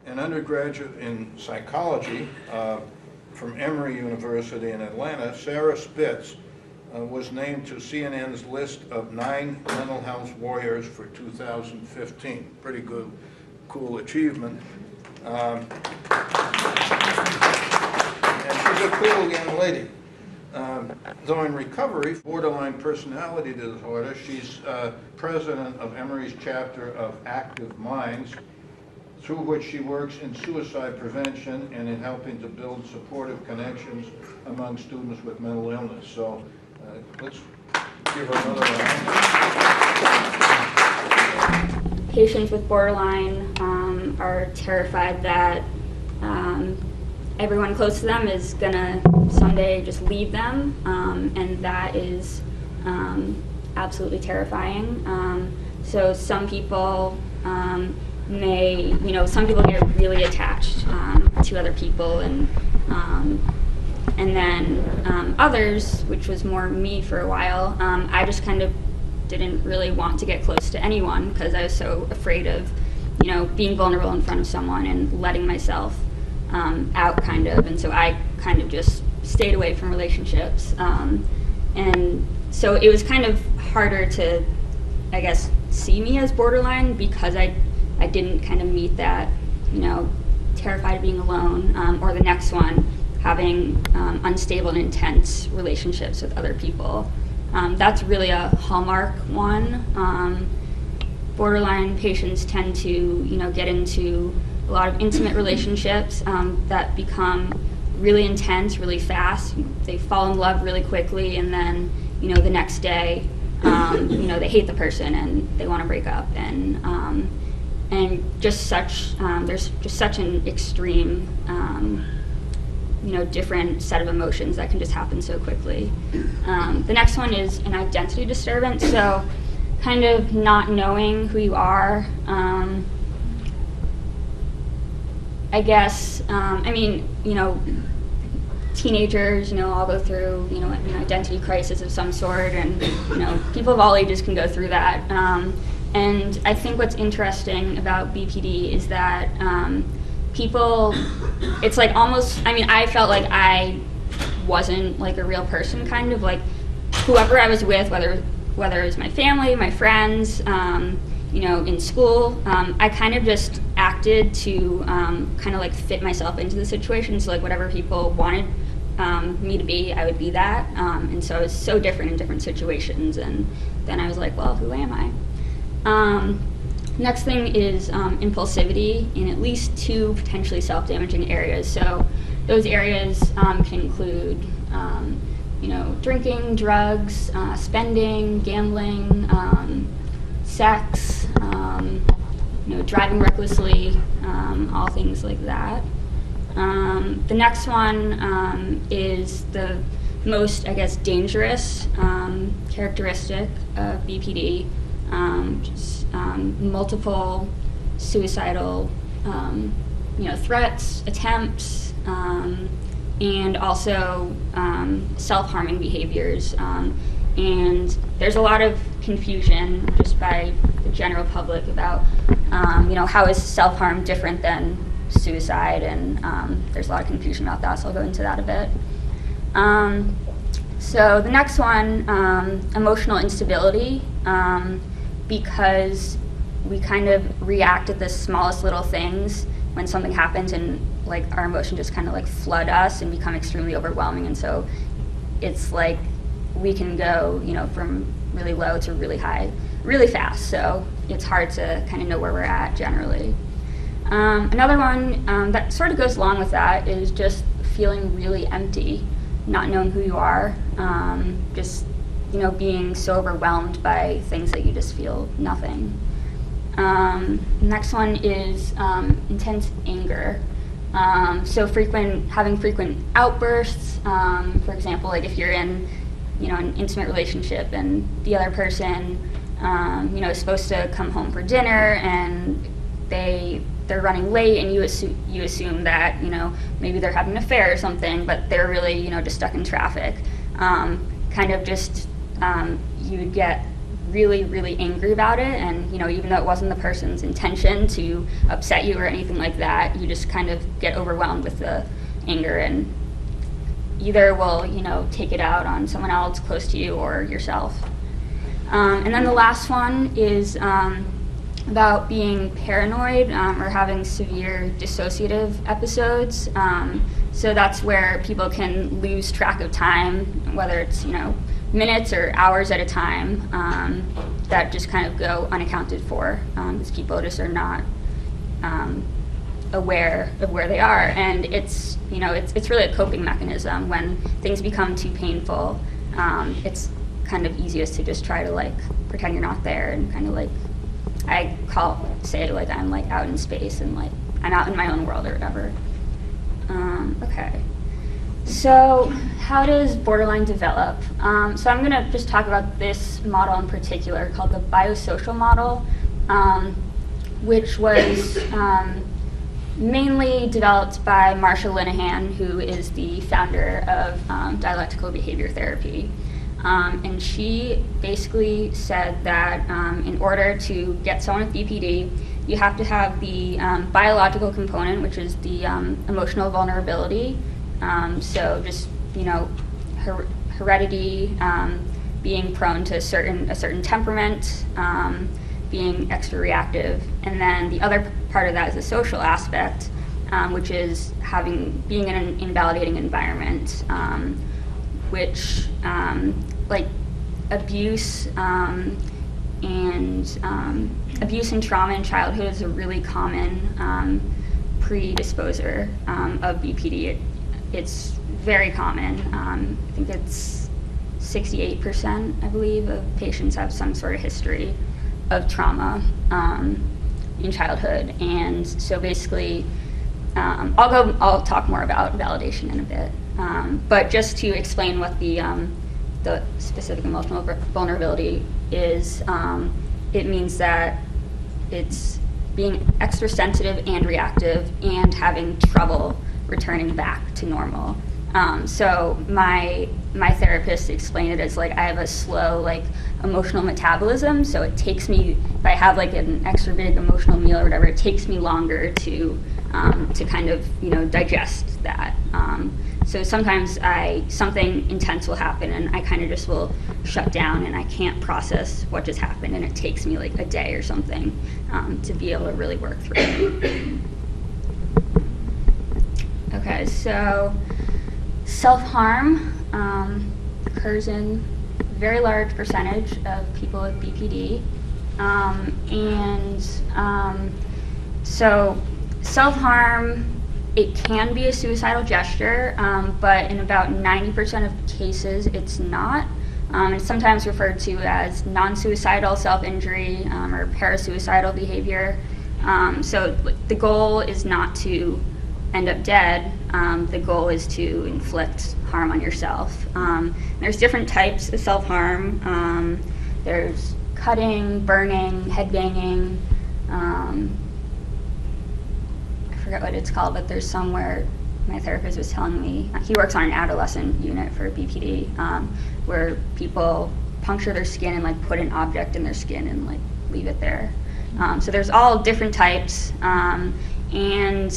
An undergraduate in psychology from Emory University in Atlanta, Sarah Spitz, was named to CNN's list of 9 mental health warriors for 2015. Pretty good, cool achievement. And she's a cool young lady. Though in recovery, borderline personality disorder, she's president of Emory's chapter of Active Minds, through which she works in suicide prevention and in helping to build supportive connections among students with mental illness. So let's give her another round. Patients with borderline are terrified that everyone close to them is gonna someday just leave them, and that is absolutely terrifying. So some people some people get really attached to other people, and then others, which was more me for a while, I just kind of didn't really want to get close to anyone because I was so afraid of, being vulnerable in front of someone and letting myself out, kind of, and so I kind of just stayed away from relationships, and so it was kind of harder to, I guess, see me as borderline because I didn't kind of meet that, terrified of being alone, or the next one, having unstable and intense relationships with other people. That's really a hallmark one. Borderline patients tend to, get into a lot of intimate relationships that become really intense, really fast. They fall in love really quickly, and then, the next day, they hate the person and they want to break up, and just such, there's just such an extreme, different set of emotions that can just happen so quickly. The next one is an identity disturbance, so kind of not knowing who you are. I guess, teenagers, all go through, an identity crisis of some sort, and, people of all ages can go through that. And I think what's interesting about BPD is that people, it's like almost, I felt like I wasn't like a real person, kind of like whoever I was with, whether it was my family, my friends, in school, I kind of just acted to kind of like fit myself into the situation. So like whatever people wanted me to be, I would be that. And so I was so different in different situations. And then I was like, well, who am I? Next thing is impulsivity in at least 2 potentially self-damaging areas. So those areas can include, drinking, drugs, spending, gambling, sex, driving recklessly, all things like that. The next one is the most, I guess, dangerous characteristic of BPD. Just multiple suicidal, threats, attempts, and also self-harming behaviors. And there's a lot of confusion just by the general public about, how is self-harm different than suicide, and there's a lot of confusion about that, so I'll go into that a bit. So the next one, emotional instability. Because we kind of react at the smallest little things when something happens, and like our emotions just kind of like flood us and become extremely overwhelming, and so it's like we can go, from really low to really high really fast, so it's hard to kind of know where we're at generally. Another one that sort of goes along with that is just feeling really empty, not knowing who you are, just being so overwhelmed by things that you just feel nothing. Next one is intense anger. So having frequent outbursts, for example, like if you're in, an intimate relationship and the other person, is supposed to come home for dinner and they're running late, and you assume that, maybe they're having an affair or something, but they're really, just stuck in traffic. You would get really, really angry about it, and even though it wasn't the person's intention to upset you or anything like that, you just kind of get overwhelmed with the anger, and either will take it out on someone else close to you or yourself. And then the last one is about being paranoid or having severe dissociative episodes. So that's where people can lose track of time, whether it's minutes or hours at a time, that just kind of go unaccounted for, because people just are not aware of where they are. And it's really a coping mechanism. When things become too painful, it's kind of easiest to just try to pretend you're not there, and kind of say I'm out in space, and I'm out in my own world or whatever. Okay. So how does borderline develop? So I'm going to just talk about this model in particular, called the biosocial model, which was mainly developed by Marsha Linehan, who is the founder of dialectical behavior therapy. And she basically said that in order to get someone with BPD, you have to have the biological component, which is the emotional vulnerability. So just heredity, being prone to a certain temperament, being extra reactive, and then the other part of that is the social aspect, which is being in an invalidating environment, which abuse and trauma in childhood is a really common predisposer of BPD. It's very common. I think it's 68%, I believe, of patients have some sort of history of trauma in childhood. And so basically, I'll talk more about validation in a bit. But just to explain what the specific emotional vulnerability is, it means that it's being extra sensitive and reactive and having trouble returning back to normal. So my therapist explained it as I have a slow emotional metabolism, so it takes me, if I have an extra big emotional meal or whatever, it takes me longer to kind of digest that. So sometimes something intense will happen and I kind of just will shut down and I can't process what just happened, and it takes me a day or something to be able to really work through it. Okay, so self-harm occurs in a very large percentage of people with BPD. So self-harm, it can be a suicidal gesture, but in about 90% of cases it's not. It's sometimes referred to as non-suicidal self-injury or parasuicidal behavior. So the goal is not to end up dead. The goal is to inflict harm on yourself. There's different types of self-harm. There's cutting, burning, headbanging. I forget what it's called, but there's somewhere my therapist was telling me, he works on an adolescent unit for BPD, where people puncture their skin and put an object in their skin and leave it there. So there's all different types. And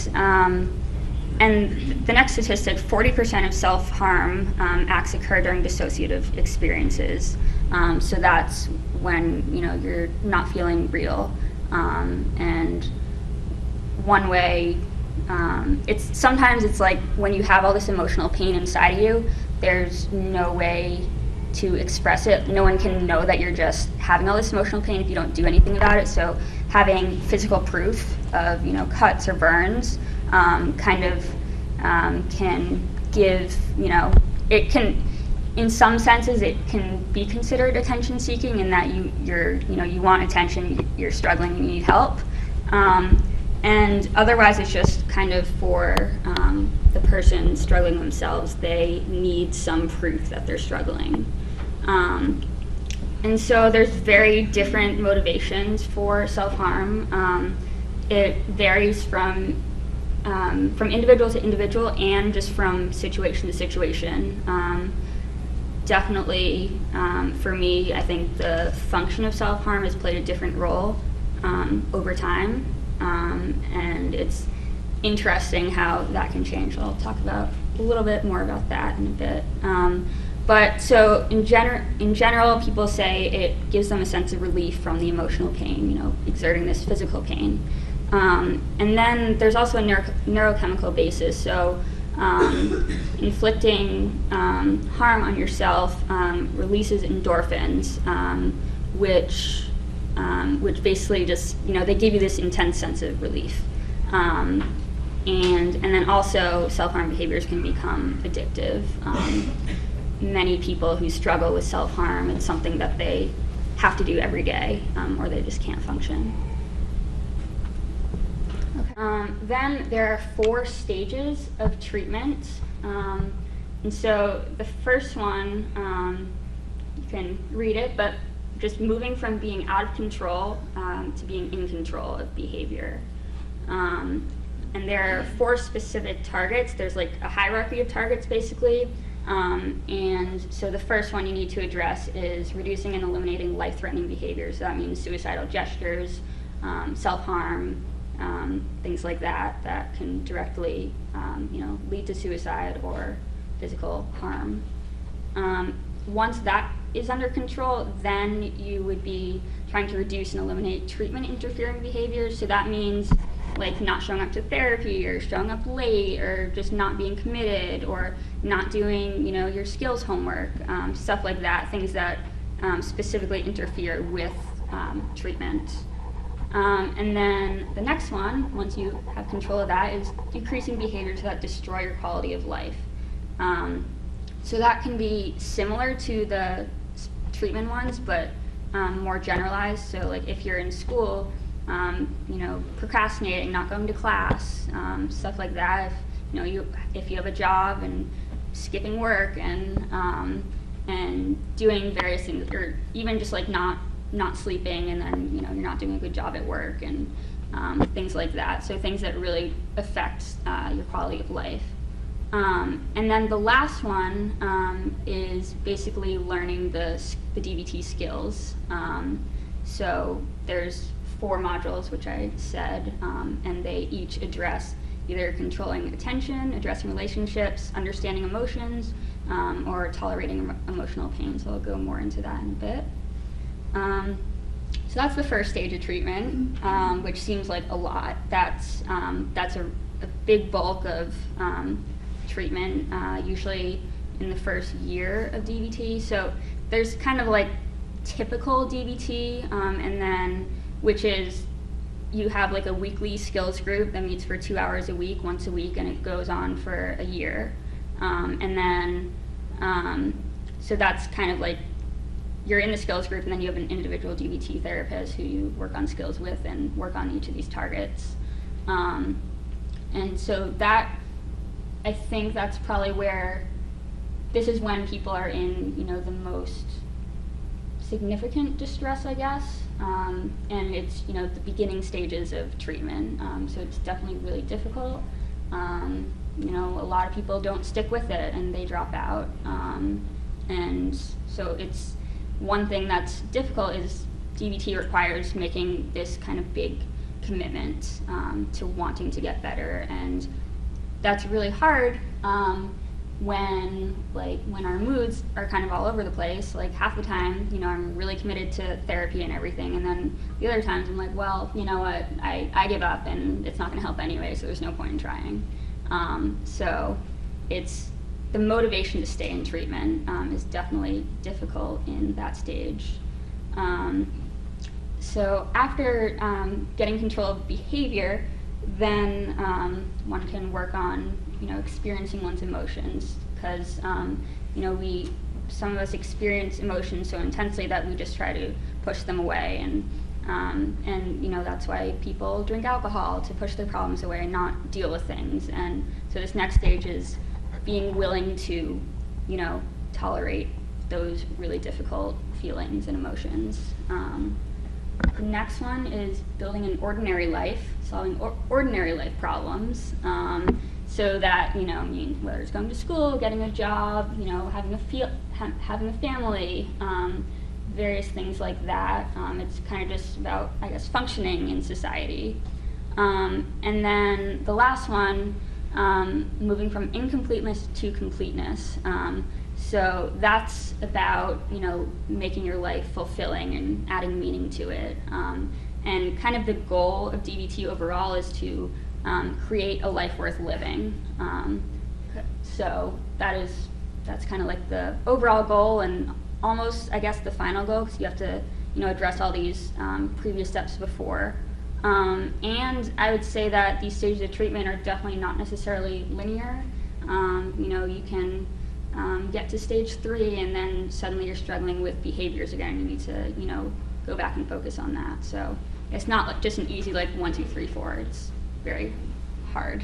the next statistic, 40% of self-harm acts occur during dissociative experiences. So that's when you're not feeling real. And one way, sometimes it's when you have all this emotional pain inside of you, there's no way to express it. No one can know that you're just having all this emotional pain if you don't do anything about it. So having physical proof of cuts or burns can give, it can, in some senses, it can be considered attention seeking in that you want attention, you're struggling, you need help. And otherwise, it's just kind of for the person struggling themselves. They need some proof that they're struggling. And so there's very different motivations for self-harm. It varies from individual to individual and just from situation to situation. Definitely, for me, I think the function of self-harm has played a different role over time, and it's interesting how that can change. I'll talk about a little bit more about that in a bit. But so in general, people say it gives them a sense of relief from the emotional pain, exerting this physical pain. And then there's also a neurochemical basis. So inflicting harm on yourself releases endorphins, which basically just, they give you this intense sense of relief. And then also self-harm behaviors can become addictive. Many people who struggle with self-harm, it's something that they have to do every day, or they just can't function. Okay. Then there are 4 stages of treatment. And so the first one, you can read it, but just moving from being out of control to being in control of behavior. And there are 4 specific targets. There's like a hierarchy of targets, basically. And so the first one you need to address is reducing and eliminating life-threatening behaviors. So that means suicidal gestures, self-harm, things like that can directly lead to suicide or physical harm. Once that is under control, then you would be trying to reduce and eliminate treatment interfering behaviors. So that means like not showing up to therapy, or showing up late, or just not being committed, or not doing your skills homework, stuff like that, things that specifically interfere with treatment. And then the next one, once you have control of that, is decreasing behaviors that destroy your quality of life. So that can be similar to the treatment ones, but more generalized. So like if you're in school, procrastinating, not going to class, stuff like that. If you have a job and skipping work and doing various things, or even just like not sleeping, and then you're not doing a good job at work, and things like that. So things that really affect your quality of life. And then the last one is basically learning the DBT skills. So there's 4 modules, which I said, and they each address either controlling attention, addressing relationships, understanding emotions, or tolerating emotional pain. So I'll go more into that in a bit. So that's the first stage of treatment, which seems like a lot. That's a big bulk of treatment, usually in the first year of DBT. So there's kind of like typical DBT, and then which is you have like a weekly skills group that meets for 2 hours a week, once a week, and it goes on for a year. And then, so that's kind of like you're in the skills group, and then you have an individual DBT therapist who you work on skills with and work on each of these targets. And so that, I think that's probably where, this is when people are in, the most significant distress, I guess. And it's, the beginning stages of treatment. So it's definitely really difficult. A lot of people don't stick with it and they drop out. And so it's, one thing that's difficult is DBT requires making this kind of big commitment to wanting to get better, and that's really hard when our moods are kind of all over the place. Like half the time, I'm really committed to therapy and everything, and then the other times I'm like, well, you know what, I give up and it's not going to help anyway, so there's no point in trying. So it's the motivation to stay in treatment is definitely difficult in that stage. So after getting control of behavior, then one can work on experiencing one's emotions, because some of us experience emotions so intensely that we just try to push them away, and And that's why people drink alcohol, to push their problems away and not deal with things. And so this next stage is being willing to tolerate those really difficult feelings and emotions. The next one is building an ordinary life, solving ordinary life problems. So that, whether it's going to school, getting a job, having a family, various things like that. It's kind of just about, I guess, functioning in society. And then the last one, moving from incompleteness to completeness. So that's about, making your life fulfilling and adding meaning to it. And kind of the goal of DBT overall is to create a life worth living. So that's kind of like the overall goal, and almost, I guess, the final goal, because you have to, address all these previous steps before. And I would say that these stages of treatment are definitely not necessarily linear. You can get to stage 3 and then suddenly you're struggling with behaviors again. You need to, go back and focus on that. So it's not like just an easy 1, 2, 3, 4. It's very hard.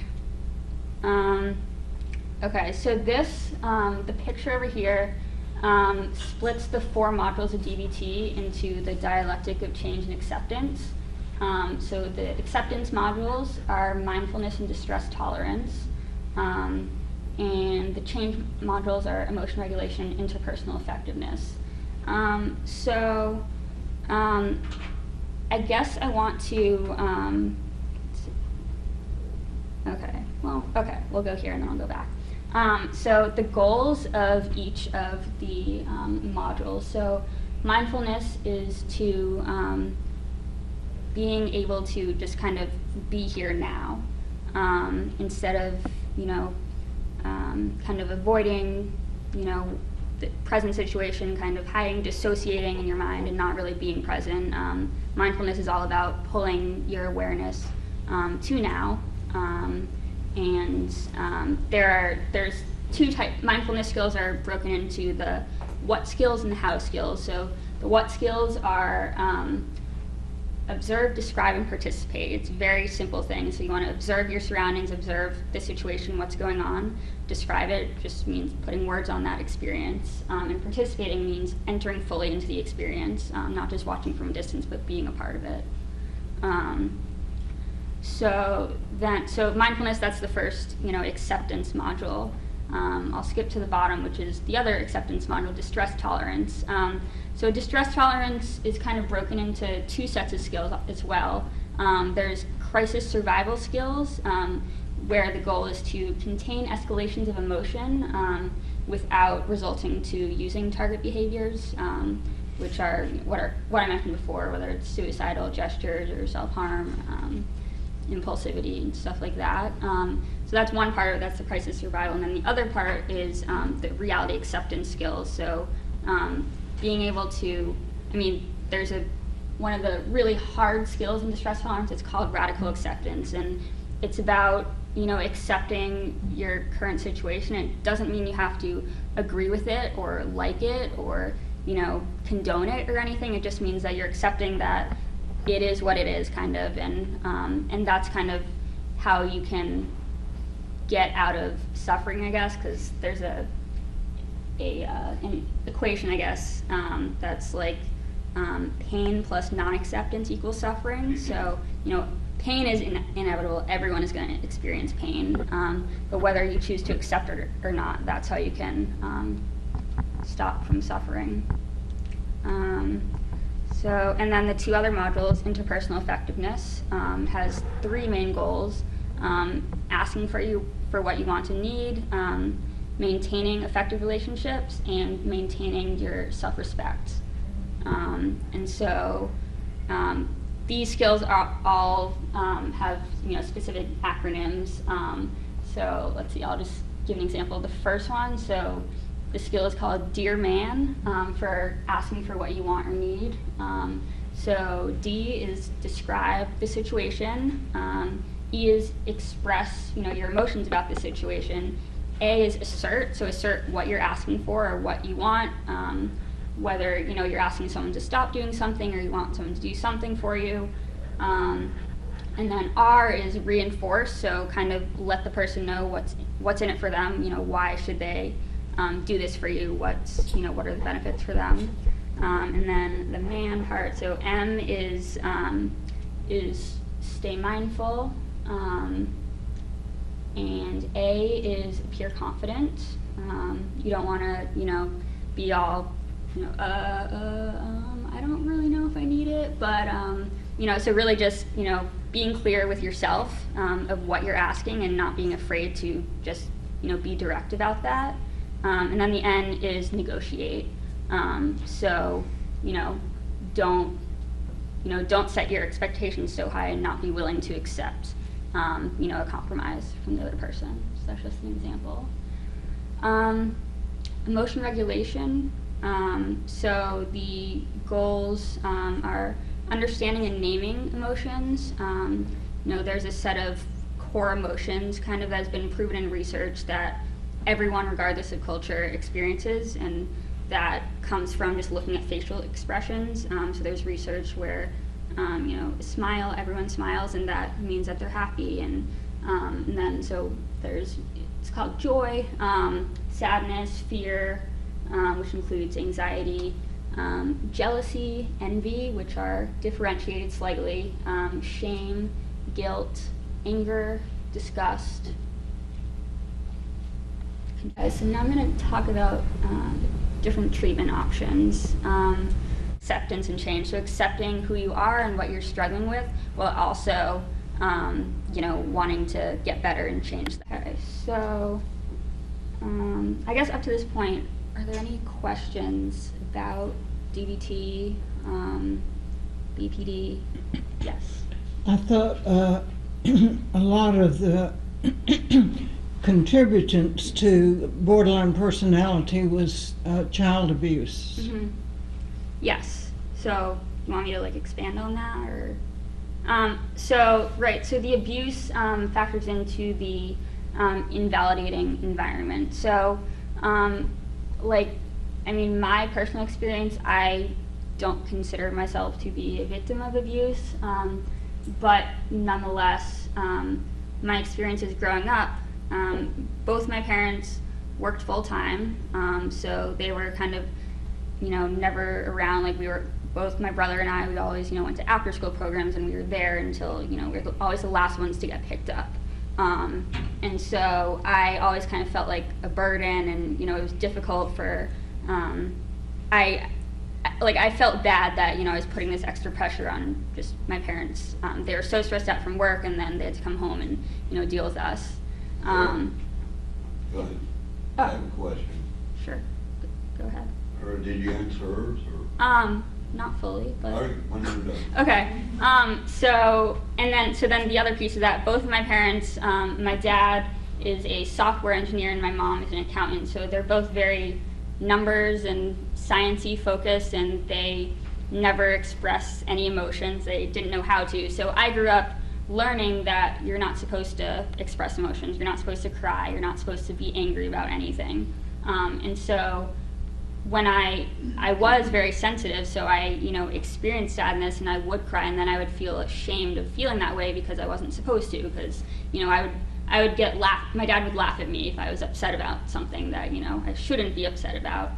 Okay, so this, the picture over here, splits the 4 modules of DBT into the dialectic of change and acceptance. So the acceptance modules are mindfulness and distress tolerance, and the change modules are emotion regulation and interpersonal effectiveness. I guess I want to, we'll go here and then I'll go back. So the goals of each of the modules. So mindfulness is to being able to just kind of be here now, instead of, kind of avoiding, the present situation, kind of hiding, dissociating in your mind and not really being present. Mindfulness is all about pulling your awareness to now. There's 2 types. Mindfulness skills are broken into the what skills and the how skills. So the what skills are observe, describe, and participate. It's very simple things. So you want to observe your surroundings, observe the situation, what's going on. Describe it just means putting words on that experience. And participating means entering fully into the experience, not just watching from a distance, but being a part of it. So mindfulness, that's the first, acceptance module. I'll skip to the bottom, which is the other acceptance module, distress tolerance. So distress tolerance is kind of broken into 2 sets of skills as well. There's crisis survival skills, where the goal is to contain escalations of emotion without resulting to using target behaviors, which are what I mentioned before, whether it's suicidal gestures or self-harm, impulsivity and stuff like that. So that's one part of it, that's the crisis survival. And then the other part is the reality acceptance skills. So being able to, there's one of the really hard skills in distress tolerance, it's called radical acceptance. And it's about, accepting your current situation. It doesn't mean you have to agree with it or like it or, condone it or anything. It just means that you're accepting that it is what it is, kind of, and that's kind of how you can get out of suffering, I guess, because there's an equation, I guess, that's like pain plus non-acceptance equals suffering. So, pain is inevitable. Everyone is going to experience pain, but whether you choose to accept it or not, that's how you can stop from suffering. And then the 2 other modules, interpersonal effectiveness, has 3 main goals: asking for what you want and need, maintaining effective relationships, and maintaining your self-respect. These skills are all have specific acronyms. So let's see, I'll just give an example of the first one. So the skill is called Dear Man, for asking for what you want or need. So D is describe the situation. E is express your emotions about the situation. A is assert, so assert what you're asking for or what you want. whether, you know, you're asking someone to stop doing something or you want someone to do something for you. And then R is reinforce, so kind of let the person know what's in it for them. You know, why should they do this for you? What are the benefits for them? And then the man part. So M is stay mindful, and A is appear confident. You don't want to, you know, be all, you know, I don't really know if I need it, but you know, so really just, you know, being clear with yourself of what you're asking and not being afraid to just, you know, be direct about that. And then the N is negotiate. So, you know, don't set your expectations so high and not be willing to accept, you know, a compromise from the other person. So that's just an example. Emotion regulation. So the goals are understanding and naming emotions. You know, there's a set of core emotions kind of that's been proven in research that everyone, regardless of culture, experiences, and that comes from just looking at facial expressions. So there's research where, you know, a smile, everyone smiles, and that means that they're happy. And then so it's called joy, sadness, fear, which includes anxiety, jealousy, envy, which are differentiated slightly, shame, guilt, anger, disgust. Okay, so now I'm going to talk about different treatment options. Acceptance and change. So accepting who you are and what you're struggling with, while also, you know, wanting to get better and change that. Okay, so I guess up to this point, are there any questions about DBT, BPD? Yes. I thought a lot of the contributors to borderline personality was child abuse. Mm-hmm. Yes. So you want me to like expand on that, or? So the abuse factors into the invalidating environment. So my personal experience, I don't consider myself to be a victim of abuse, but nonetheless, my experiences growing up, both my parents worked full time, so they were kind of, you know, never around. Like, we were, both my brother and I, we always, you know, went to after school programs, and we were there until, you know, we were always the last ones to get picked up. And so I always kind of felt like a burden, and, you know, it was difficult for, I felt bad that, you know, I was putting this extra pressure on just my parents. They were so stressed out from work, and then they had to come home and, you know, deal with us. Go ahead. I have a question. Sure. Go ahead. Or did you answer hers, or? Not fully, but. All right, when you're done. Okay. So then the other piece of that, both of my parents, my dad is a software engineer and my mom is an accountant. So they're both very numbers and science-y focused, and they never expressed any emotions. They didn't know how to. So I grew up learning that you're not supposed to express emotions. You're not supposed to cry. You're not supposed to be angry about anything. And so when I was very sensitive, so I, you know, experienced sadness, and I would cry, and then I would feel ashamed of feeling that way because I wasn't supposed to, because, you know, I would get laughed. My dad would laugh at me if I was upset about something that, you know, I shouldn't be upset about.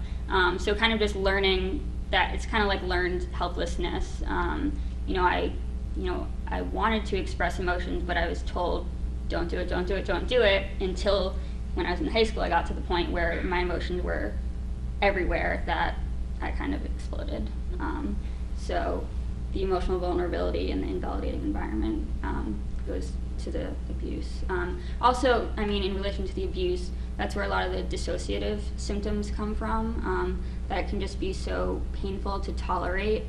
So kind of just learning that it's kind of like learned helplessness. I wanted to express emotions, but I was told, don't do it, don't do it, don't do it, until when I was in high school, I got to the point where my emotions were everywhere, that I kind of exploded. So the emotional vulnerability and the invalidating environment goes to the abuse. Also, I mean, in relation to the abuse, that's where a lot of the dissociative symptoms come from, that can just be so painful to tolerate,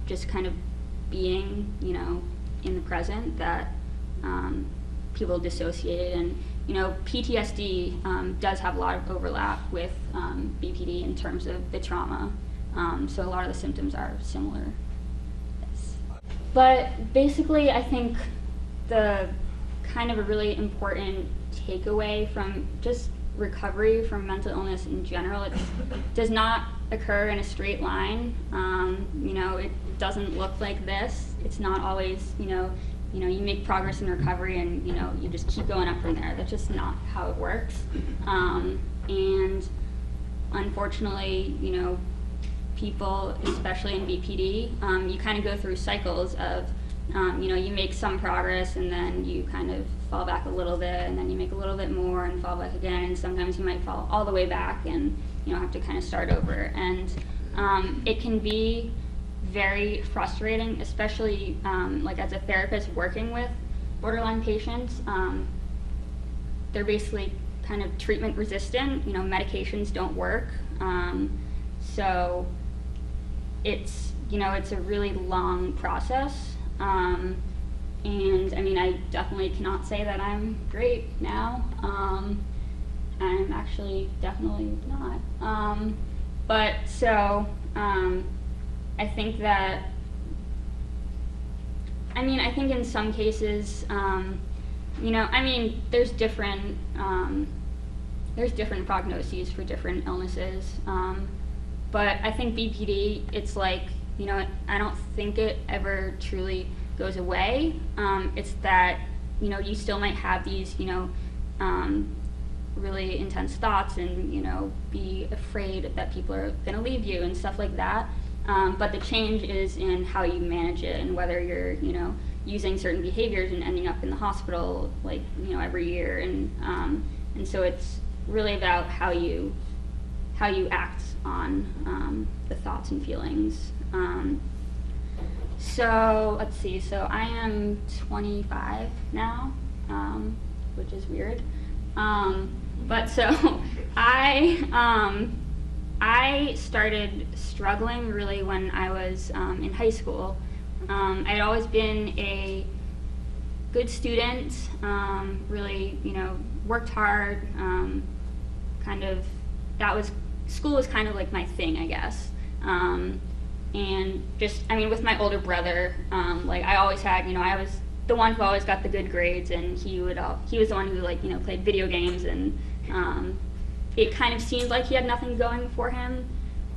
just kind of being, you know, in the present, that people dissociate. And, you know, PTSD does have a lot of overlap with BPD in terms of the trauma. So a lot of the symptoms are similar. Yes. But basically, I think the kind of a really important takeaway from just recovery from mental illness in general, it does not occur in a straight line. You know, it doesn't look like this. It's not always, you know, you make progress in recovery and, you know, you just keep going up from there. That's just not how it works. And unfortunately, you know, people, especially in BPD, you kind of go through cycles of, you know, you make some progress and then you kind of fall back a little bit, and then you make a little bit more and fall back again, and sometimes you might fall all the way back and, you know, have to kind of start over. And it can be very frustrating, especially like as a therapist working with borderline patients. They're basically kind of treatment resistant, you know, medications don't work. So it's, you know, it's a really long process. And I mean, I definitely cannot say that I'm great now. I'm actually definitely not. But so, I think that, I mean, I think in some cases, you know, I mean, there's different prognoses for different illnesses. But I think BPD, it's like, you know, I don't think it ever truly goes away. It's that, you know, you still might have these, you know, really intense thoughts and, you know, be afraid that people are gonna leave you and stuff like that. But the change is in how you manage it and whether you're, you know, using certain behaviors and ending up in the hospital, like, you know, every year. And so it's really about how you act on the thoughts and feelings. So let's see, so I am 25 now, which is weird. But so I started struggling really when I was in high school. I had always been a good student, really, you know, worked hard, kind of, school was kind of like my thing, I guess. And just, I mean, with my older brother, like I always had, you know, I was the one who always got the good grades, and he was the one who, like, you know, played video games, and it kind of seemed like he had nothing going for him,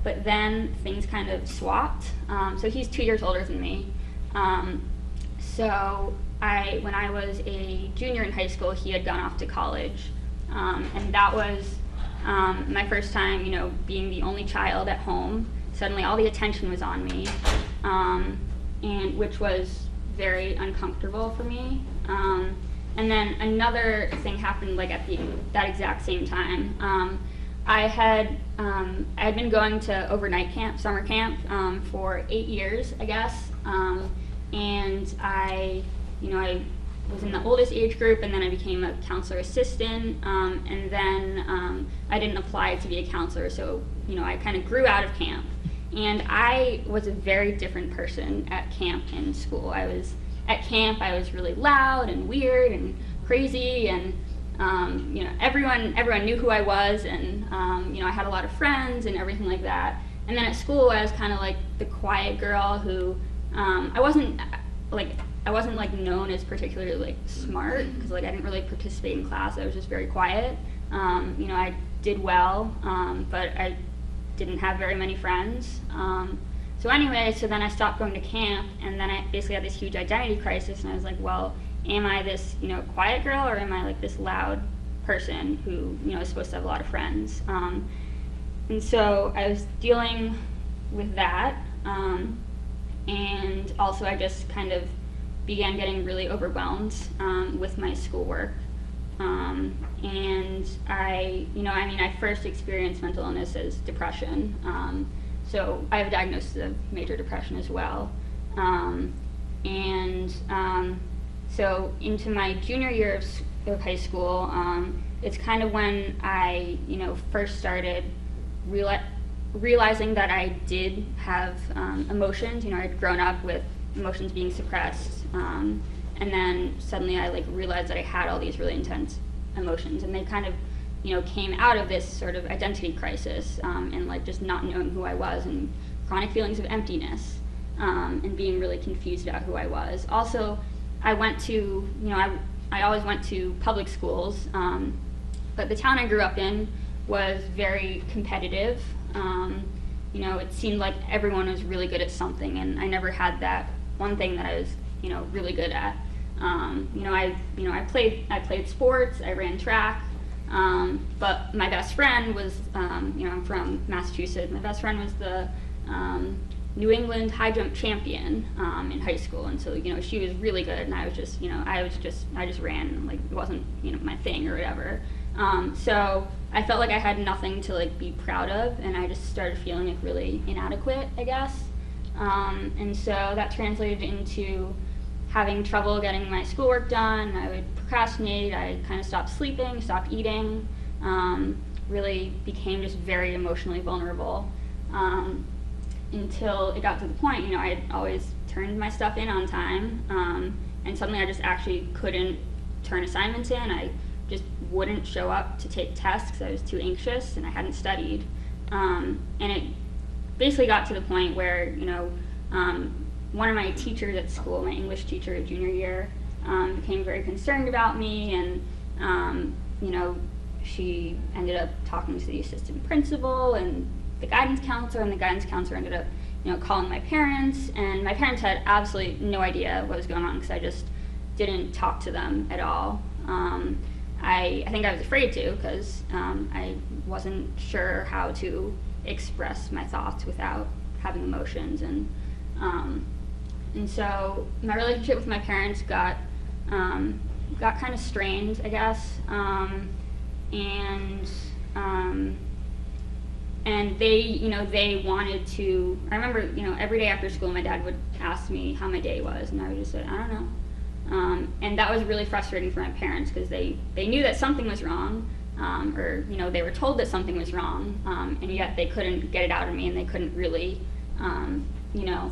but then things kind of swapped. So he's 2 years older than me. So when I was a junior in high school, he had gone off to college, and that was my first time, you know, being the only child at home. Suddenly all the attention was on me, and which was very uncomfortable for me. And then another thing happened, like at that exact same time. I had been going to overnight camp, summer camp, for 8 years, I guess. And I was in the oldest age group, and then I became a counselor assistant, and then I didn't apply to be a counselor, so, you know, I kind of grew out of camp. And I was a very different person at camp and school. At camp, I was really loud and weird and crazy, and you know, everyone knew who I was, and you know, I had a lot of friends and everything like that. And then at school, I was kind of like the quiet girl who I wasn't like known as particularly like smart, because like I didn't really participate in class. I was just very quiet. You know, I did well, but I didn't have very many friends. So anyway, so then I stopped going to camp, and then I basically had this huge identity crisis, and I was like, well, am I this, you know, quiet girl, or am I like this loud person who, you know, is supposed to have a lot of friends? And so I was dealing with that, and also I just kind of began getting really overwhelmed with my schoolwork. And I first experienced mental illness as depression. So I have a diagnosis of major depression as well. So into my junior year of high school, it's kind of when I, you know, first started realizing that I did have emotions. You know, I'd grown up with emotions being suppressed, and then suddenly I like realized that I had all these really intense emotions, and they kind of, you know, came out of this sort of identity crisis, and like just not knowing who I was, and chronic feelings of emptiness, and being really confused about who I was. Also, I went to, you know, I always went to public schools, But the town I grew up in was very competitive. It seemed like everyone was really good at something, and I never had that one thing that I was, really good at. I played sports, I ran track, but my best friend was, I'm from Massachusetts. My best friend was the New England high jump champion in high school, and so she was really good, and I was just, I just ran, like it wasn't my thing or whatever. So I felt like I had nothing to like be proud of, and I just started feeling like really inadequate, I guess. And so that translated into having trouble getting my schoolwork done. I would procrastinate. I kind of stopped sleeping, stopped eating. Really became just very emotionally vulnerable. Until it got to the point, I had always turned my stuff in on time, and suddenly I just actually couldn't turn assignments in. I just wouldn't show up to take tests because I was too anxious and I hadn't studied. And it basically got to the point where, one of my teachers at school, my English teacher junior year, became very concerned about me, and she ended up talking to the assistant principal and the guidance counselor, and the guidance counselor ended up calling my parents, and my parents had absolutely no idea what was going on because I just didn't talk to them at all. I think I was afraid to because I wasn't sure how to express my thoughts without having emotions, and so my relationship with my parents got kind of strained, I guess, and they wanted to. I remember, every day after school, my dad would ask me how my day was, and I would just say, I don't know. And that was really frustrating for my parents because they knew that something was wrong, or they were told that something was wrong, and yet they couldn't get it out of me, and they couldn't really,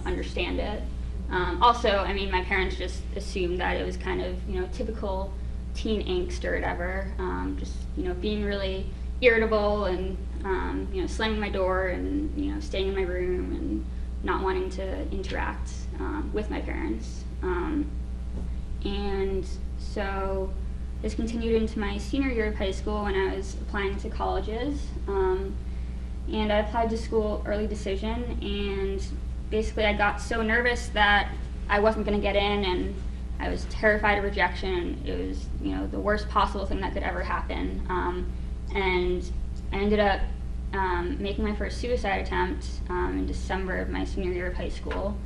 understand it. Also, my parents just assumed that it was kind of typical teen angst or whatever, just being really irritable and slamming my door and staying in my room and not wanting to interact with my parents. And so this continued into my senior year of high school when I was applying to colleges. And I applied to school early decision, and basically I got so nervous that I wasn't going to get in, and I was terrified of rejection. It was the worst possible thing that could ever happen. And I ended up making my first suicide attempt in December of my senior year of high school.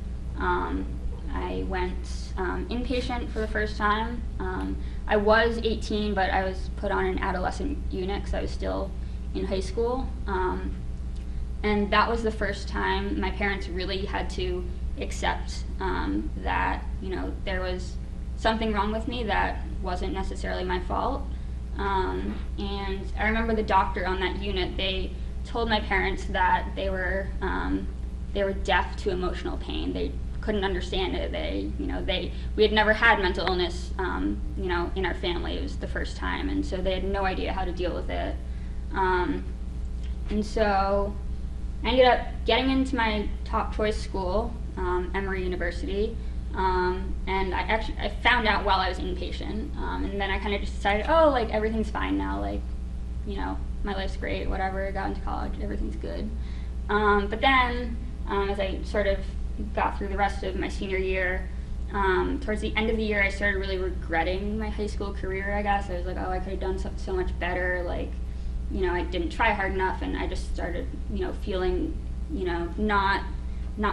I went inpatient for the first time. I was 18, but I was put on an adolescent unit because I was still in high school. And that was the first time my parents really had to accept that there was something wrong with me that wasn't necessarily my fault. And I remember the doctor on that unit, they told my parents that they were deaf to emotional pain. They couldn't understand it. We had never had mental illness, in our family. It was the first time, and so they had no idea how to deal with it. And so I ended up getting into my top choice school, Emory University, and I found out while I was inpatient, and then I kind of just decided, everything's fine now, my life's great, whatever, I got into college, everything's good. But then, as I sort of got through the rest of my senior year, towards the end of the year, I started really regretting my high school career, I guess. I was like, I could have done so much better, I didn't try hard enough, and I just started, feeling, not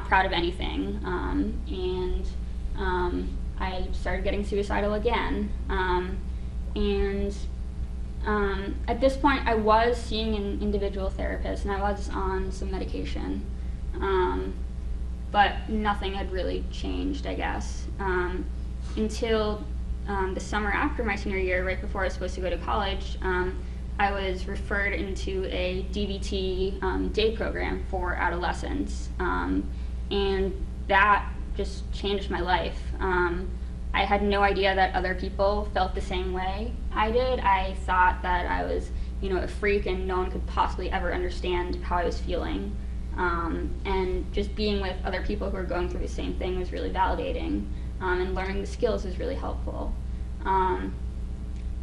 proud of anything, and I started getting suicidal again, and at this point, I was seeing an individual therapist, and I was on some medication, but nothing had really changed, I guess, until the summer after my senior year, right before I was supposed to go to college. I was referred into a DBT day program for adolescents, and that just changed my life. I had no idea that other people felt the same way I did. I thought that I was, a freak and no one could possibly ever understand how I was feeling. And just being with other people who were going through the same thing was really validating, and learning the skills was really helpful.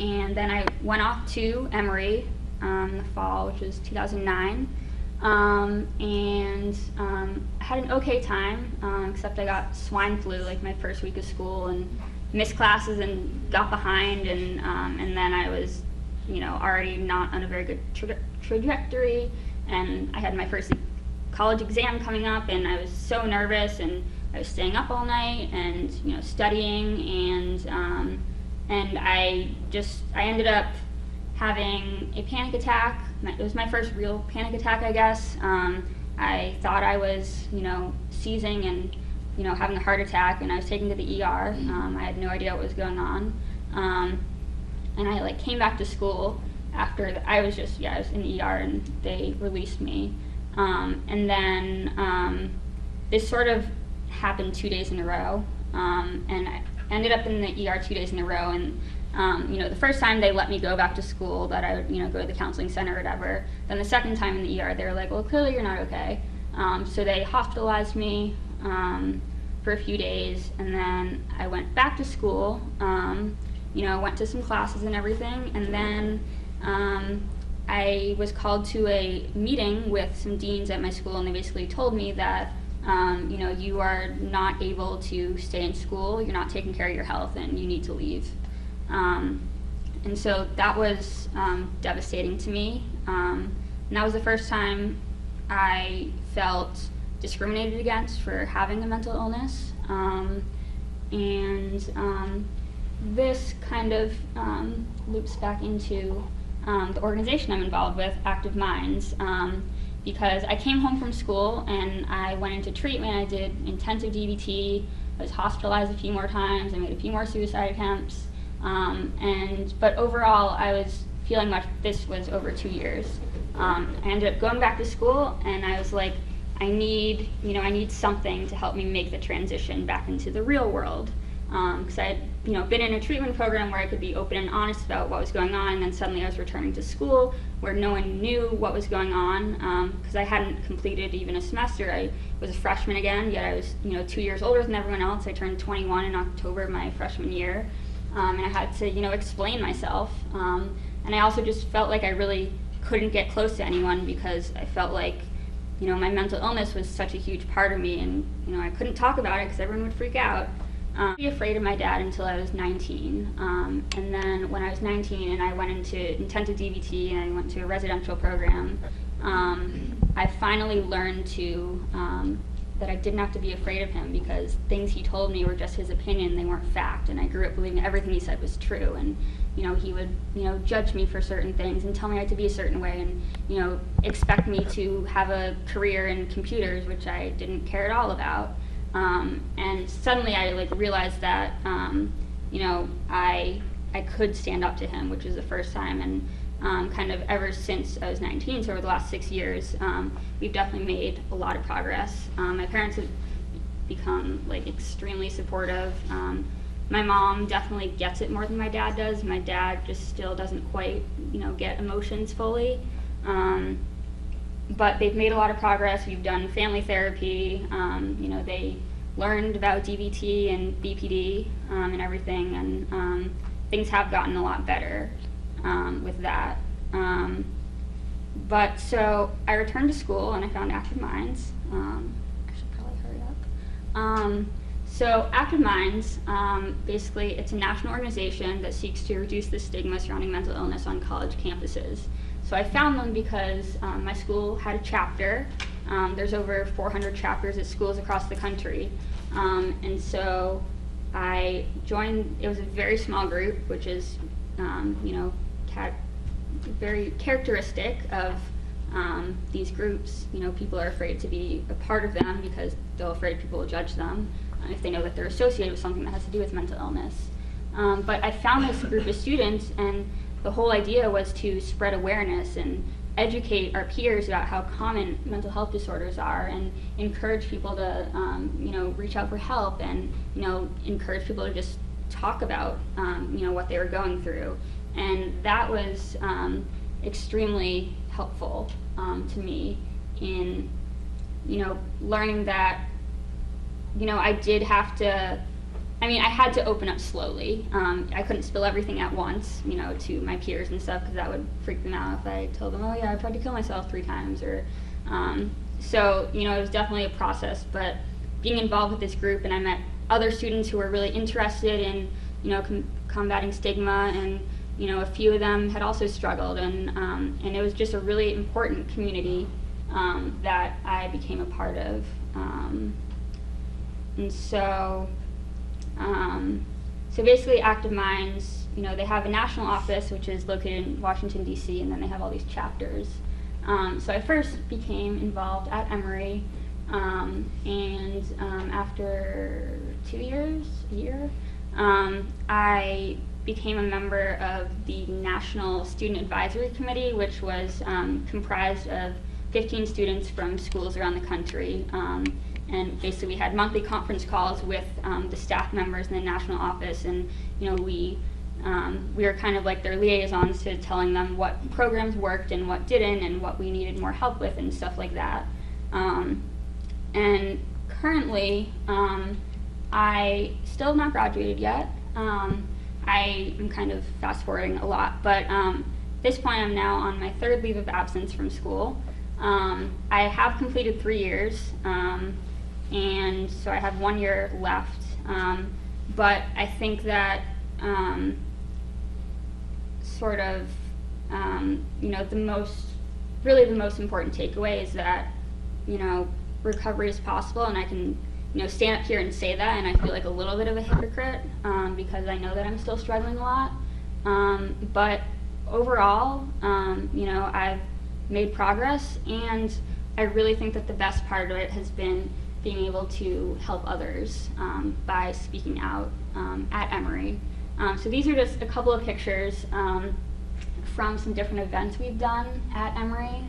And then I went off to Emory in the fall, which was 2009. I had an okay time, except I got swine flu like my first week of school and missed classes and got behind, and then I was, already not on a very good trajectory, and I had my first college exam coming up, and I was so nervous, and I was staying up all night and studying, and I ended up having a panic attack. It was my first real panic attack, I guess. I thought I was, seizing and, having a heart attack, and I was taken to the ER. I had no idea what was going on. And I came back to school after I was in the ER, and they released me. And then this sort of happened 2 days in a row, and I ended up in the ER 2 days in a row, and the first time they let me go back to school, that I would, go to the counseling center or whatever. Then the second time in the ER, they were like, well, clearly you're not okay. So they hospitalized me for a few days, and then I went back to school, went to some classes and everything, and then I was called to a meeting with some deans at my school, and they basically told me that, you are not able to stay in school, you're not taking care of your health, and you need to leave. And so that was devastating to me. And that was the first time I felt discriminated against for having a mental illness. This kind of loops back into the organization I'm involved with, Active Minds, because I came home from school and I went into treatment. I did intensive DBT, I was hospitalized a few more times, I made a few more suicide attempts. But overall, I was feeling this was over 2 years. I ended up going back to school, and I was like, I need something to help me make the transition back into the real world. Because I had, been in a treatment program where I could be open and honest about what was going on, and then suddenly I was returning to school where no one knew what was going on, because I hadn't completed even a semester. I was a freshman again, yet I was, 2 years older than everyone else. I turned 21 in October of my freshman year. And I had to, explain myself. And I also just felt like I really couldn't get close to anyone because I felt like, my mental illness was such a huge part of me, and, I couldn't talk about it because everyone would freak out. I was afraid of my dad until I was 19. And then when I was 19 and I went into intensive DBT and I went to a residential program, I finally learned that I didn't have to be afraid of him, because things he told me were just his opinion, they weren't fact, and I grew up believing everything he said was true, and he would judge me for certain things and tell me I had to be a certain way, and expect me to have a career in computers, which I didn't care at all about. And suddenly I realized that I could stand up to him, which was the first time, and kind of ever since I was 19, so over the last 6 years, we've definitely made a lot of progress. My parents have become extremely supportive. My mom definitely gets it more than my dad does. My dad just still doesn't quite, get emotions fully. But they've made a lot of progress. We've done family therapy. They learned about DBT and BPD and everything, and things have gotten a lot better with that. But so I returned to school and I found Active Minds. I should probably hurry up. So Active Minds, basically it's a national organization that seeks to reduce the stigma surrounding mental illness on college campuses. So I found them because my school had a chapter. There's over 400 chapters at schools across the country. And so I joined. It was a very small group, which is, very characteristic of these groups. People are afraid to be a part of them because they're afraid people will judge them if they know that they're associated with something that has to do with mental illness. But I found this group of students, and the whole idea was to spread awareness and educate our peers about how common mental health disorders are, and encourage people to, reach out for help, and, encourage people to just talk about, what they were going through. And that was extremely helpful to me in, learning that, I did have to I mean, I had to open up slowly. I couldn't spill everything at once, you know, to my peers and stuff, because that would freak them out if I told them, oh yeah, I tried to kill myself 3 times, or, so, you know, it was definitely a process, but being involved with this group, and I met other students who were really interested in, you know, combating stigma, and, you know, a few of them had also struggled, and it was just a really important community that I became a part of. And so, so basically Active Minds, you know, they have a national office which is located in Washington, D.C., and then they have all these chapters. So I first became involved at Emory, and after 2 years, a year, I became a member of the National Student Advisory Committee, which was comprised of 15 students from schools around the country. And basically we had monthly conference calls with the staff members in the national office, and you know, we were kind of like their liaisons to telling them what programs worked and what didn't, and what we needed more help with and stuff like that. And currently, I still have not graduated yet. I am kind of fast forwarding a lot, but at this point I'm now on my 3rd leave of absence from school. I have completed 3 years, and so I have 1 year left, but I think that sort of, you know, the most important takeaway is that, you know, recovery is possible, and I can, you know, stand up here and say that, and I feel like a little bit of a hypocrite because I know that I'm still struggling a lot, but overall, you know, I've made progress, and I really think that the best part of it has been being able to help others by speaking out at Emory. So these are just a couple of pictures from some different events we've done at Emory.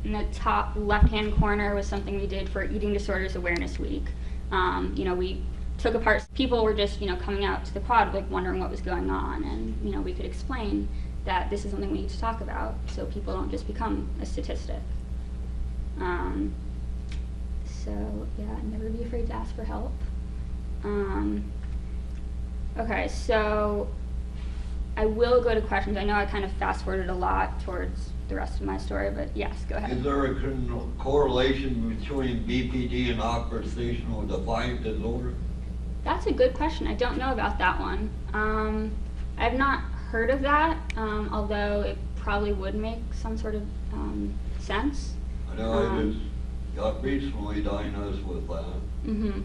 In the top left-hand corner was something we did for Eating Disorders Awareness Week. You know, we took apart, people were just, you know, coming out to the quad, like wondering what was going on, and, you know, we could explain that this is something we need to talk about so people don't just become a statistic. So yeah, never be afraid to ask for help. Okay, so I will go to questions. I know I kind of fast forwarded a lot towards the rest of my story, but yes, go ahead. Is there a correlation between BPD and oppositional defiant disorder? That's a good question. I don't know about that one. I've not heard of that, although it probably would make some sort of sense. I know I just got recently diagnosed with that. Mm-hmm.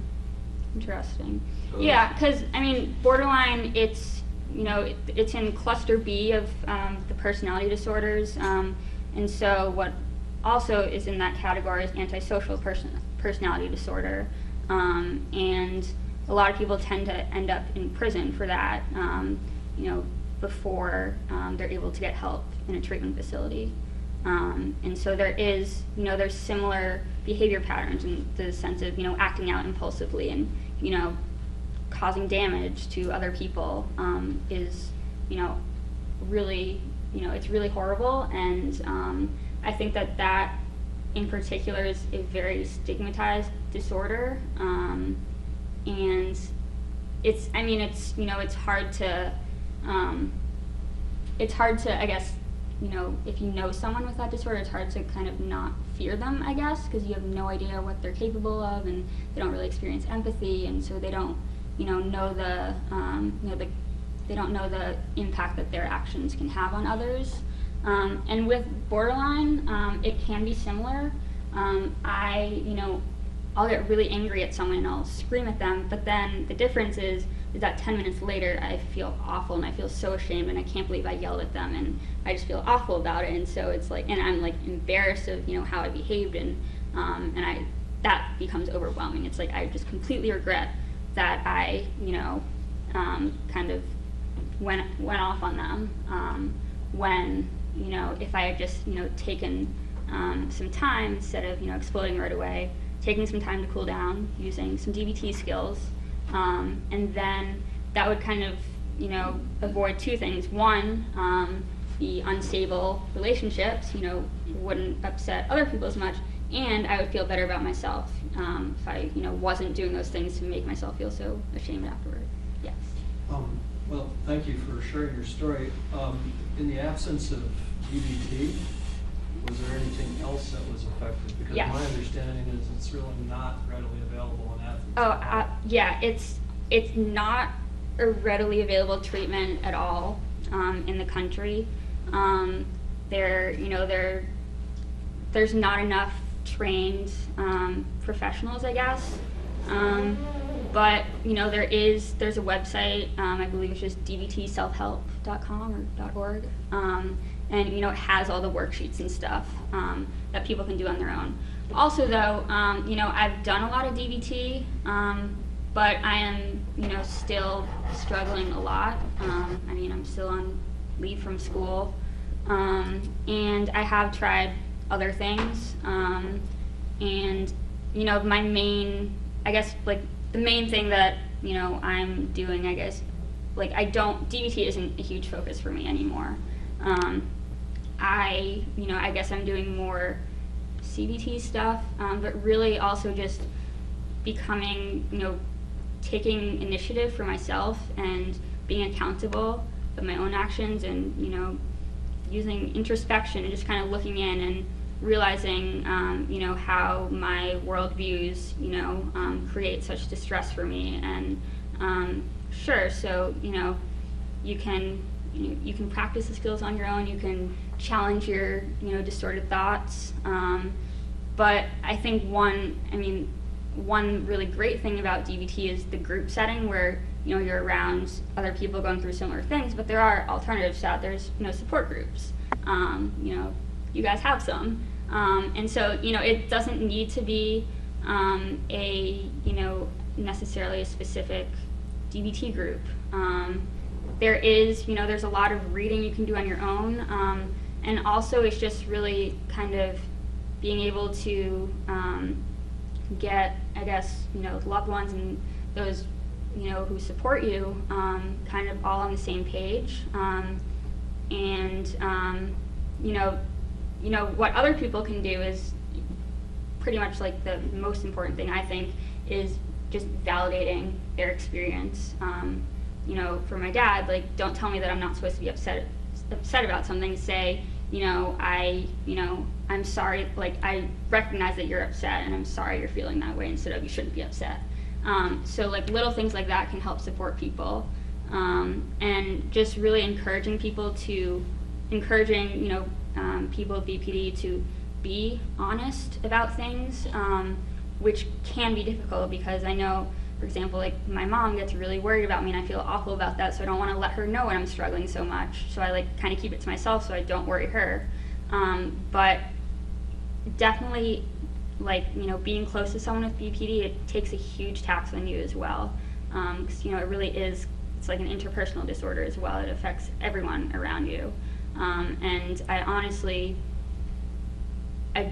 Interesting. So Yeah, because, I mean, borderline, it's, you know, it's in cluster B of the personality disorders, and so what also is in that category is antisocial personality disorder, and a lot of people tend to end up in prison for that, you know, before they're able to get help in a treatment facility. And so there is, you know, there's similar behavior patterns in the sense of, you know, acting out impulsively and, you know, causing damage to other people is, you know, really, you know, it's really horrible. And I think that that in particular is a very stigmatized disorder. And it's, I mean, it's, you know, it's hard to, I guess, you know, if you know someone with that disorder, it's hard to kind of not fear them, I guess, because you have no idea what they're capable of, and they don't really experience empathy, and so they don't, you know the, you know, they don't know the impact that their actions can have on others. And with borderline, it can be similar. You know, I'll get really angry at someone and I'll scream at them, but then the difference is that 10 minutes later I feel awful and I feel so ashamed and I can't believe I yelled at them and I just feel awful about it, and so it's like, and I'm like embarrassed of, you know, how I behaved, and that becomes overwhelming. It's like I just completely regret that I, you know, kind of went off on them, when, you know, if I had just, you know, taken some time instead of, you know, exploding right away, taking some time to cool down, using some DBT skills, and then that would kind of, you know, avoid two things. One, the unstable relationships, you know, wouldn't upset other people as much, and I would feel better about myself if I, wasn't doing those things to make myself feel so ashamed afterward. Yes. Well, thank you for sharing your story. In the absence of DBT, was there anything else that was effective? Because Yes. my understanding is it's really not readily available in Athens. Yeah, it's not a readily available treatment at all in the country. There's not enough trained professionals, I guess. But there's a website, I believe it's just dbtselfhelp.com or .org, and it has all the worksheets and stuff that people can do on their own. Also, though, I've done a lot of DBT, but I am still struggling a lot. I'm still on leave from school, and I have tried other things, and my main, I guess, like the main thing that I'm doing, I guess, like DBT isn't a huge focus for me anymore. I guess I'm doing more CBT stuff, but really also just becoming, taking initiative for myself and being accountable of my own actions, and using introspection and just kind of looking in and realizing how my worldviews create such distress for me. And sure, so you can practice the skills on your own, you can challenge your distorted thoughts, but I think one really great thing about DBT is the group setting, where you're around other people going through similar things, but there are alternatives out there. There's support groups. You guys have some, and so it doesn't need to be necessarily a specific DBT group. There's a lot of reading you can do on your own, and also it's just really kind of being able to get, I guess, loved ones and those who support you kind of all on the same page, and what other people can do is pretty much like the most important thing, I think, is just validating their experience. For my dad, like, don't tell me that I'm not supposed to be upset about something. Say, I'm sorry, like, I recognize that you're upset and I'm sorry you're feeling that way, instead of you shouldn't be upset. So like little things like that can help support people, and just really encouraging people with BPD to be honest about things, which can be difficult, because I know, for example, like my mom gets really worried about me and I feel awful about that, so I don't want to let her know when I'm struggling so much, so I like kind of keep it to myself so I don't worry her. But definitely, like, being close to someone with BPD, it takes a huge tax on you as well, because it really is, it's like an interpersonal disorder as well. It affects everyone around you, and I honestly, I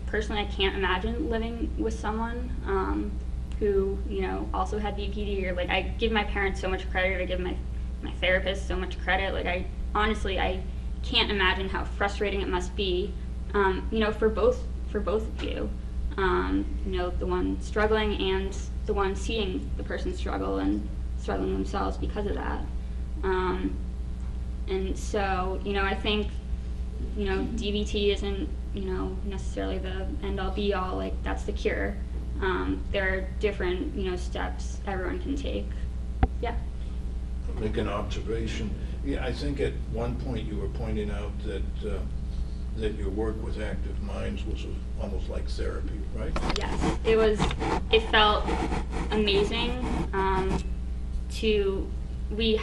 personally can't imagine living with someone who also had BPD, or like, I give my parents so much credit, I give my therapist so much credit. Like, I can't imagine how frustrating it must be, for both of you, the one struggling and the one seeing the person struggle and struggling themselves because of that. And so, I think, DBT isn't, necessarily the end-all be-all, like, that's the cure. There are different, steps everyone can take. Yeah. I'll make an observation. Yeah, I think at one point you were pointing out that your work with Active Minds was almost like therapy, right? Yes, it felt amazing. We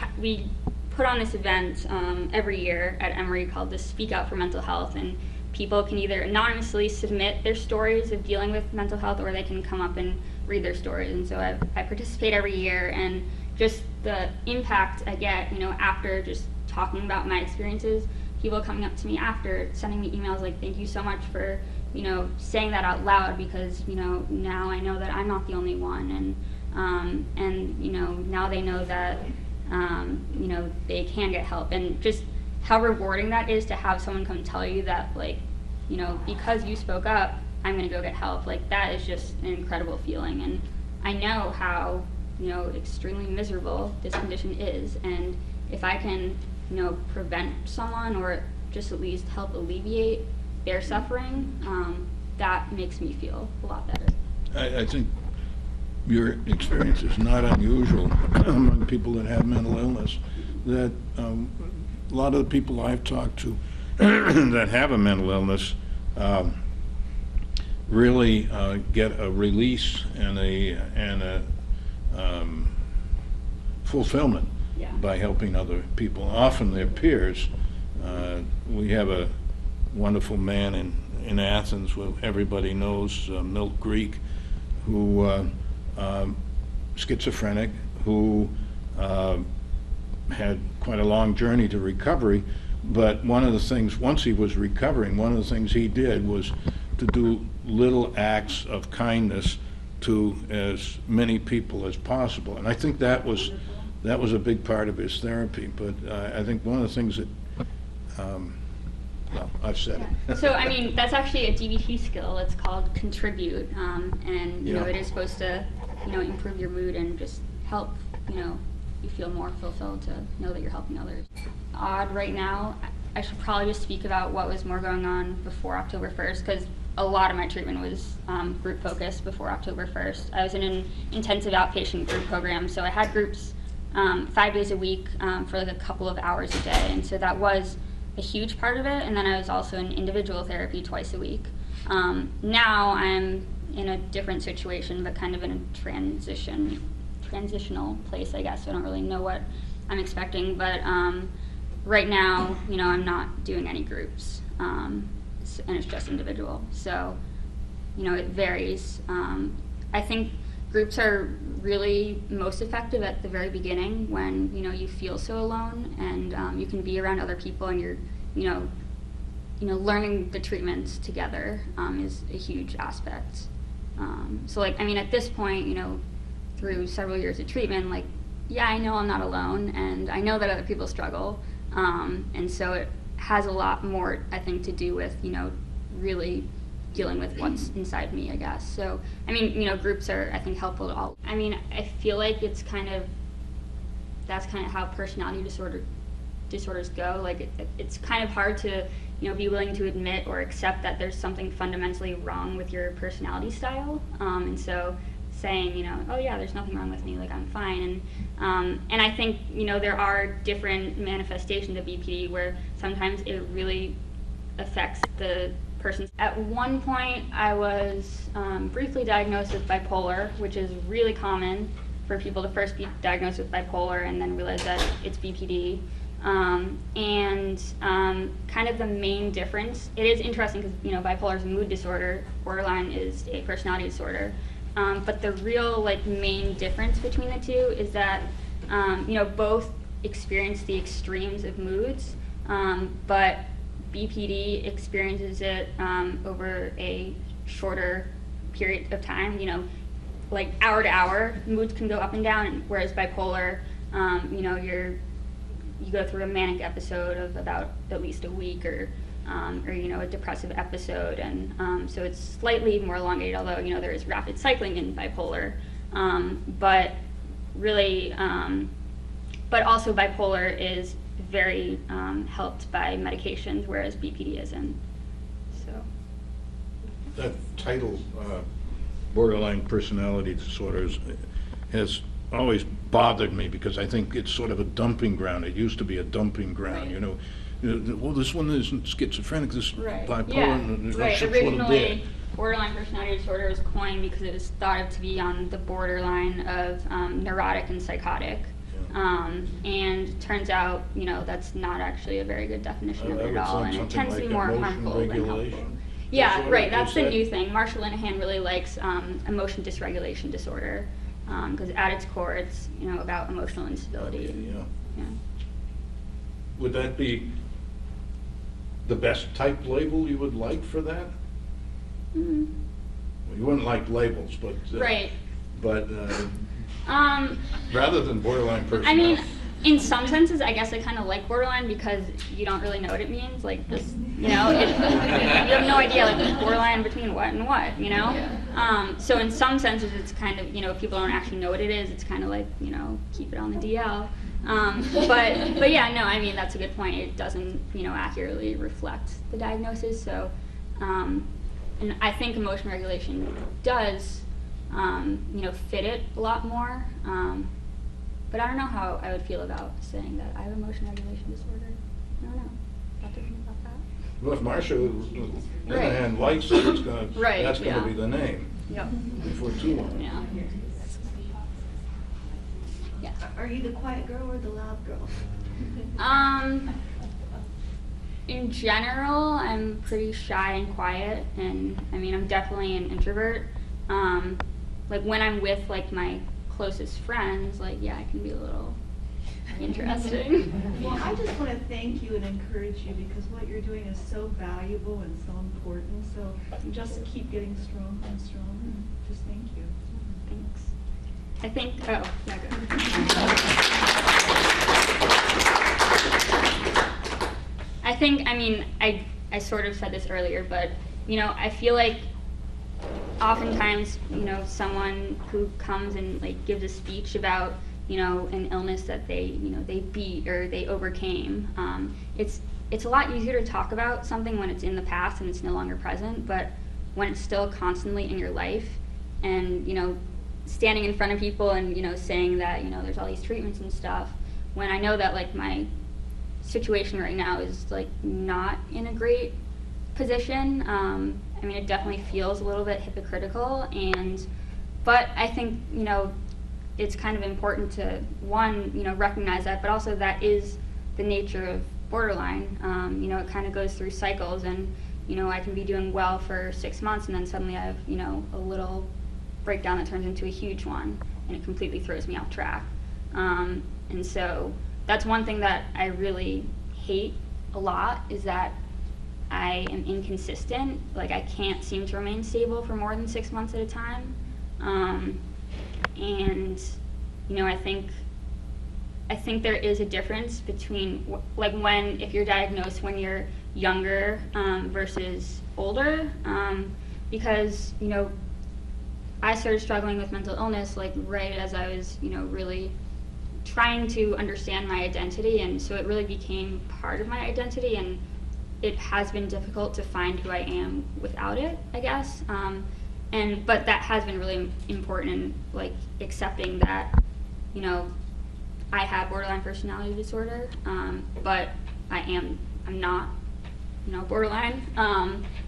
put on this event every year at Emory called the Speak Out for Mental Health, and people can either anonymously submit their stories of dealing with mental health, or they can come up and read their stories. And so I participate every year, and just the impact I get, after just talking about my experiences, people coming up to me after, sending me emails like, thank you so much for, saying that out loud, because, now I know that I'm not the only one, and now they know that, they can get help, and just how rewarding that is to have someone come tell you that, like, because you spoke up, I'm going to go get help. Like, that is just an incredible feeling. And I know how, extremely miserable this condition is. And if I can, prevent someone or just at least help alleviate their suffering, that makes me feel a lot better. I think your experience is not unusual among people that have mental illness, that a lot of the people I've talked to that have a mental illness really get a release and a fulfillment by helping other people, often their peers. We have a wonderful man in Athens, who everybody knows, Milt Greek, who schizophrenic, who had quite a long journey to recovery. But one of the things, once he was recovering, one of the things he did was to do little acts of kindness to as many people as possible. And I think that was a big part of his therapy. But I think one of the things that, well, I've said it. So, I mean, that's actually a DBT skill. It's called contribute. And, it is supposed to, improve your mood and just help, you feel more fulfilled to know that you're helping others. Odd right now, I should probably just speak about what was more going on before October 1st, because a lot of my treatment was group focused before October 1st. I was in an intensive outpatient group program, so I had groups 5 days a week for like a couple of hours a day, and so that was a huge part of it. And then I was also in individual therapy twice a week. Now I'm in a different situation, but kind of in a transitional place, I guess. So I don't really know what I'm expecting, but right now, I'm not doing any groups, and it's just individual. So, it varies. I think groups are really most effective at the very beginning when, you feel so alone, and you can be around other people, and you're, learning the treatments together is a huge aspect. So, at this point, through several years of treatment, I know I'm not alone, and I know that other people struggle, and so it has a lot more, I think, to do with, really dealing with what's inside me, I guess. So, groups are, I think, helpful to all. I feel like that's kind of how personality disorders go. It's kind of hard to, be willing to admit or accept that there's something fundamentally wrong with your personality style, and so saying, oh yeah, there's nothing wrong with me, I'm fine. And I think, there are different manifestations of BPD where sometimes it really affects the person. At one point, I was briefly diagnosed with bipolar, which is really common for people to first be diagnosed with bipolar and then realize that it's BPD. And kind of the main difference, it is interesting because, bipolar is a mood disorder, borderline is a personality disorder. But the real main difference between the two is that both experience the extremes of moods, but BPD experiences it over a shorter period of time. Hour to hour, moods can go up and down, whereas bipolar, you go through a manic episode of about at least a week, or a depressive episode, and so it's slightly more elongated, although there is rapid cycling in bipolar, but really, but also bipolar is very helped by medications, whereas BPD isn't. So that title, borderline personality disorders, has always bothered me because I think it's sort of a dumping ground. It used to be a dumping ground, right. Well, this one isn't schizophrenic, this right. bipolar. Yeah. Right. Originally, borderline personality disorder was coined because it was thought of to be on the borderline of neurotic and psychotic. Yeah. And turns out, that's not actually a very good definition of it at all, and it tends to be more harmful than helpful. Yeah, right. That's the new thing. Marshall Linehan really likes emotion dysregulation disorder, because at its core, it's about emotional instability. Okay, yeah. Would that be the best type label you would like for that? Mm-hmm. Well, you wouldn't like labels, but right. But rather than borderline personality. in some senses, I guess I kind of like borderline because you don't really know what it means. Like this, you know, you have no idea like borderline between what and what, you know. So in some senses, it's kind of, you know, if people don't actually know what it is, it's kind of like, you know, keep it on the DL. But yeah, no, I mean that's a good point. It doesn't, you know, accurately reflect the diagnosis. So, and I think emotion regulation does, you know, fit it a lot more. But I don't know how I would feel about saying that I have emotion regulation disorder. I don't know. Have to think about that. Well, if Marcia, on the other Right. hand, likes it, it's gonna, Right, that's gonna yeah. be the name Yep. before too long. Yeah. Yeah. Are you the quiet girl or the loud girl? In general, I'm pretty shy and quiet, and I mean, I'm definitely an introvert. Like when I'm with like my closest friends, like yeah, I can be a little interesting. Well, I just want to thank you and encourage you because what you're doing is so valuable and so important. So just keep getting stronger and stronger. Just thank you. Thanks. I think, oh, not good. I think, I mean, I sort of said this earlier, but, you know, I feel like oftentimes, you know, someone who comes and like gives a speech about, you know, an illness that they, you know, they beat or they overcame, it's a lot easier to talk about something when it's in the past and it's no longer present, but when it's still constantly in your life and, you know, standing in front of people and, you know, saying that, you know, there's all these treatments and stuff, when I know that like my situation right now is like not in a great position. I mean, it definitely feels a little bit hypocritical, but I think, you know, it's kind of important to, one, you know, recognize that, but also that is the nature of borderline. You know, it kind of goes through cycles, and, you know, I can be doing well for 6 months, and then suddenly I have, you know, a little breakdown that turns into a huge one, and it completely throws me off track. And so that's one thing that I really hate a lot, is that I am inconsistent. Like I can't seem to remain stable for more than 6 months at a time. And you know, I think there is a difference between like if you're diagnosed when you're younger versus older, because you know, I started struggling with mental illness like right as I was, you know, really trying to understand my identity, and so it really became part of my identity, and it has been difficult to find who I am without it, I guess. But that has been really important in like accepting that, you know, I have borderline personality disorder, but I'm not, you know, borderline.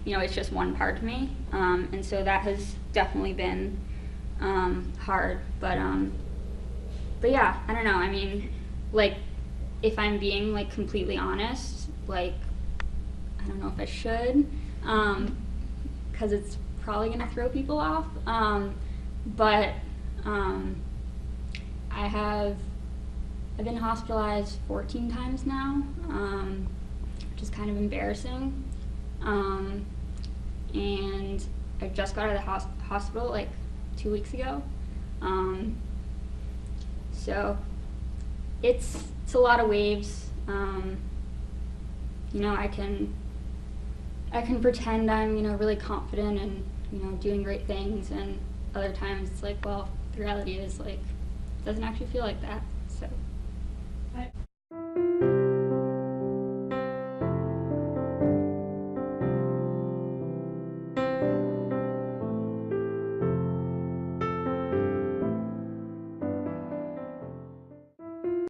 You know, it's just one part of me, and so that has definitely been hard. But yeah, I don't know. I mean, like, if I'm being like completely honest, like, I don't know if I should, because it's probably gonna throw people off. But I've been hospitalized 14 times now, which is kind of embarrassing. And I just got out of the hospital like 2 weeks ago. So it's a lot of waves. You know, I can pretend I'm, you know, really confident and, you know, doing great things, and other times it's like, well, the reality is like, it doesn't actually feel like that. So.